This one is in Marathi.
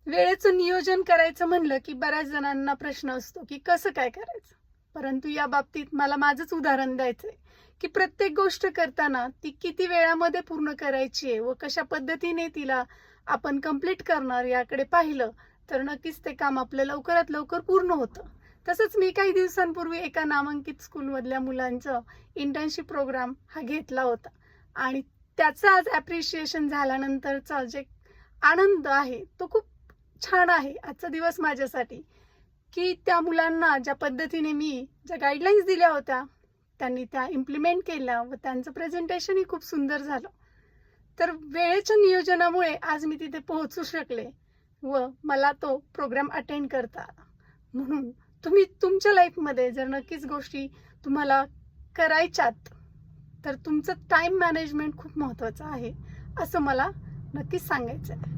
वेळेचं नियोजन करायचं म्हणलं की बऱ्याच जणांना प्रश्न असतो की कसं काय करायचं. परंतु या बाबतीत मला माझंच उदाहरण द्यायचंय की प्रत्येक गोष्ट करताना ती किती वेळामध्ये पूर्ण करायची आहे व कशा पद्धतीने तिला आपण कंप्लीट करणार याकडे पाहिलं तर नक्कीच ते काम आपलं लवकरात लवकर पूर्ण होतं. तसंच मी काही दिवसांपूर्वी एका नामांकित स्कूलमधल्या मुलांचं इंटर्नशिप प्रोग्राम हा घेतला होता आणि त्याचं आज ॲप्रिशिएशन झाल्यानंतरचा जे आनंद आहे तो खूप छान आहे आजचा दिवस माझ्यासाठी, की त्या मुलांना ज्या पद्धतीने मी ज्या गाईडलाईन्स दिल्या होत्या, त्यांनी त्या इम्प्लिमेंट केल्या व त्यांचं प्रेझेंटेशनही खूप सुंदर झालं. तर वेळेच्या नियोजनामुळे आज मी तिथे पोहोचू शकले व मला तो प्रोग्राम अटेंड करता आला. म्हणून तुम्ही तुमच्या लाईफमध्ये जर नक्कीच गोष्टी तुम्हाला करायच्यात, तर तुमचं टाईम मॅनेजमेंट खूप महत्त्वाचं आहे, असं मला नक्कीच सांगायचं आहे.